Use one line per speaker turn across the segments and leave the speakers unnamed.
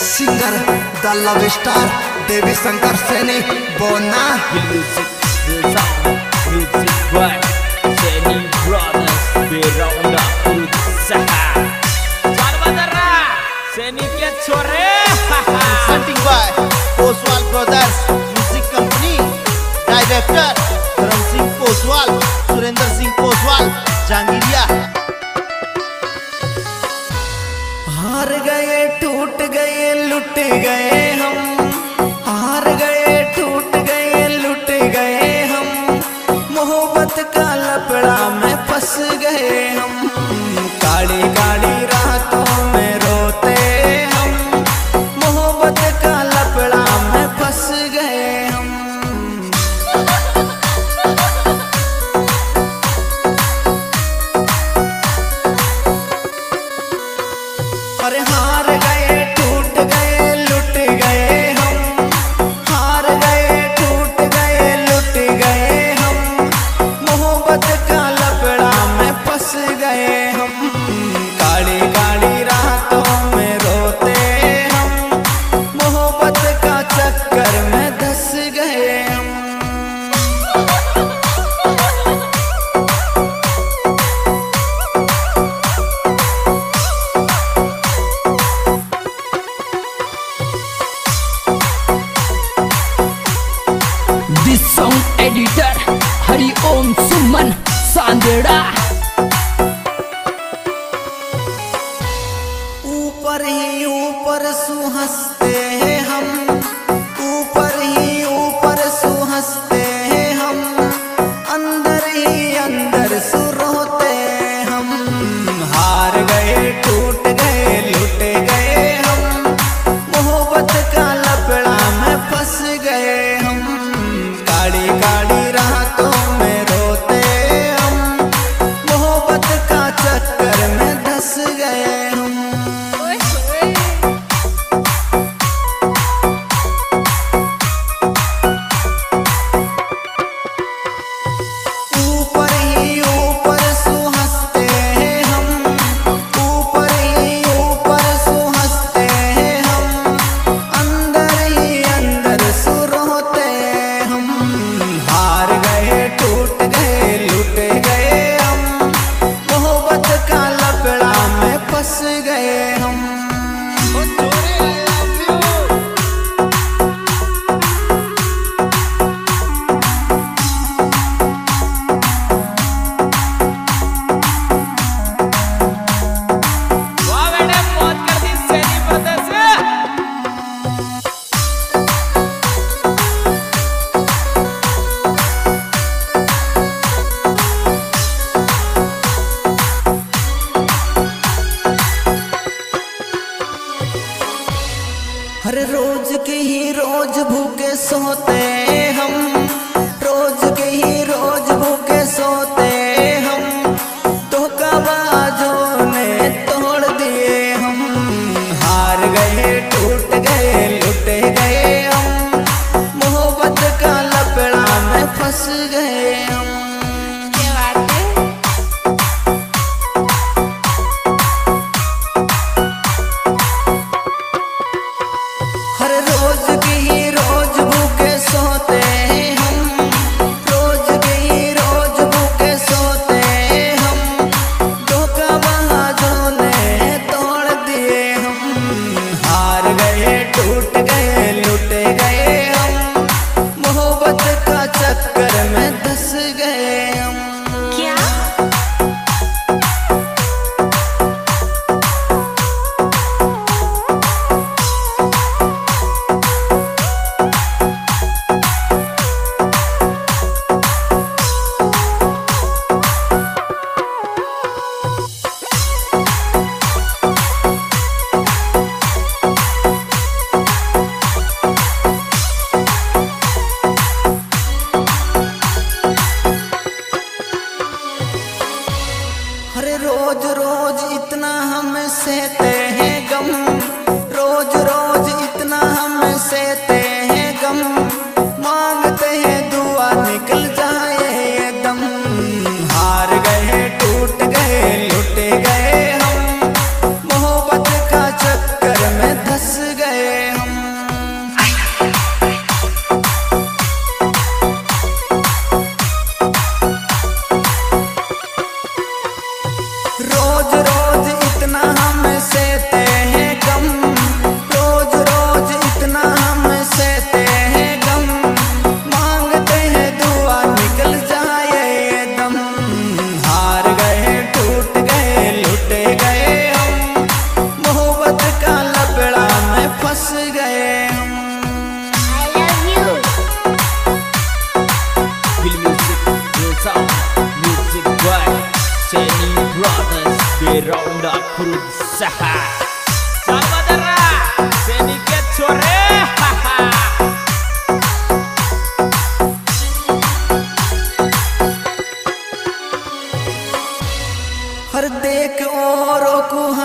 Singer द love star देवी शंकर सैनी बोना
सैनी के छोरे
presenting by Oswal Brothers Music Company, Director Dharam Singh Oswal, Surendra Singh Oswal, Jangiriya।
हार गए टूट गए लुट गए हम, हार गए टूट गए लुट गए हम, मोहब्बत का लपड़ा में फंस गए हम, काली काली रातों में रोते हम, मोहब्बत का लपड़ा में फंस गए हम। अरे हार गए टूट गए लुट गए हम, हार गए टूट गए लुट गए हम, मोहब्बत का लपड़ा में फंस गए हम, काली काली रातों में रोते हम, मोहब्बत का चक्कर में धंस गए हम।
This song editor Hari Om Suman Sandera।
ऊपर ही ऊपर सुहंसते हैं हम, ऊपर ही ऊपर सुहंसते हैं हम, अंदर ही अंदर सुरोते हम, हार गए टूट गए लुट गए हम, मोहब्बत का लपड़ा में फंस गए हम, काली काली रातों में रोते हम, मोहब्बत का चक्कर में धंस गए हम। ऊपर ही ऊपर सुहंसते हैं हम, ऊपर ही ऊपर सुहंसते हैं हम, अंदर ही अंदर सुरोते हम, हार गए टूट गए लुट गए हम, मोहब्बत का लपड़ा में फंस गए हम।
वाह बेटे मौत कर दी सैनी ब्रदर्स।
हर रोज के ही रोज भूखे सोते हम, रोज के ही रोज भूखे सोते हम, धोखाबाजों ने तोड़ दिए हम, हार गए टूट गए लुट गए हम, मोहब्बत का लपड़ा में फंस गए हम। हर रोज के ही रोज भूखे सोते हम, रोज के ही रोज भूखे सोते हम, धोखाबाजों ने तोड़ दिए हम, हार गए टूट गए लुट गए हम, मोहब्बत का चक्कर में धंस गए हम। अरे रोज रोज इतना हम सहते हैं गम, रोज रोज इतना हम सहते हैं गम, मांगते हैं दुआ निकल जाए ये दम, हार गए टूट गए लुट गए हम, मोहब्बत का चक्कर में धंस गए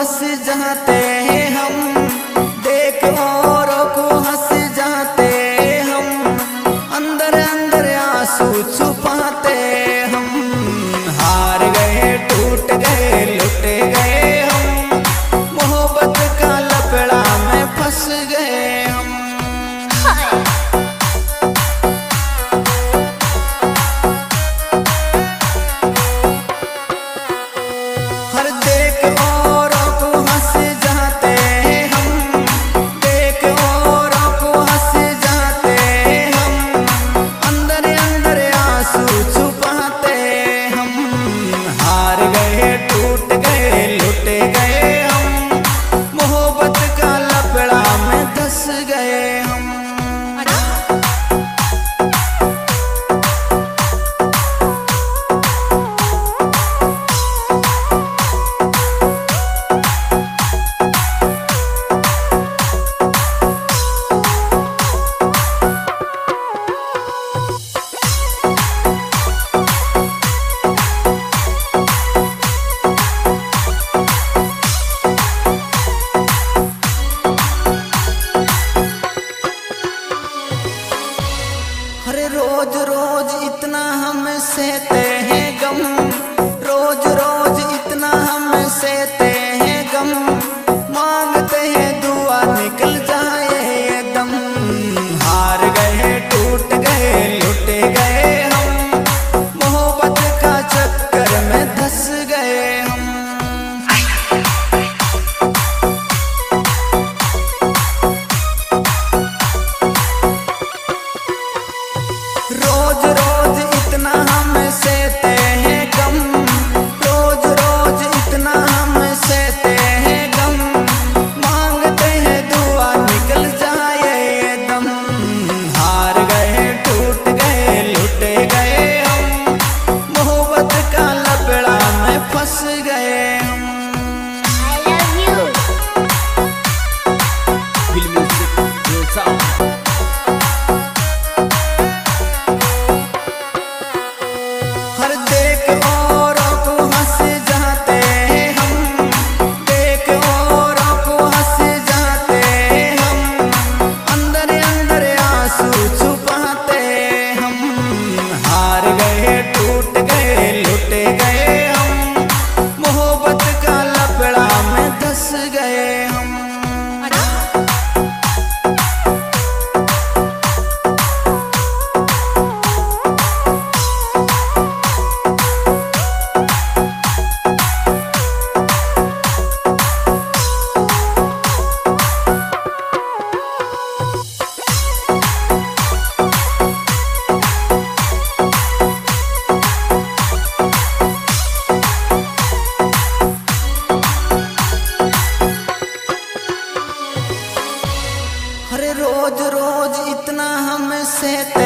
हंस जाते हैं हम, देख औरों को हंस जाते हम, अंदर अंदर आंसू छुपाते हम। हार गए टूट गए लुट गए हम, मोहब्बत का लपड़ा में फंस गए हम। हर देख औरों को हंस जाते हम, देख औरों को हंस जाते हम, अंदर अंदर आंसू छुपाते हम। हार गए टूट गए लुट गए हम, मोहब्बत का लपड़ा में धंस गए हम। अरे रोज रोज इतना हम सहते हैं गम, रोज रोज इतना हम सहते हैं गम, मांगते हैं दुआ निकल जाए ये दम। हार गए टूट गए लुट गए हम, मोहब्बत का चक्कर में धंस गए हम। रोज रोज इतना हम सहते हैं गम, रोज रोज इतना हम सहते हैं गम, मांगते हैं दुआ निकल जाए ये दम। हार गए टूट गए लुट गए हम, मोहब्बत का लपड़ा में फंस गए हम। हर देख औरों को हंस जाते हम, देख औरों को हंस जाते हम, अंदर अंदर आंसू छुपाते हम। हार गए टूट गए लुट गए हम, मोहब्बत का लपड़ा में धंस गए हम। अरे रोज रोज इतना हम सहते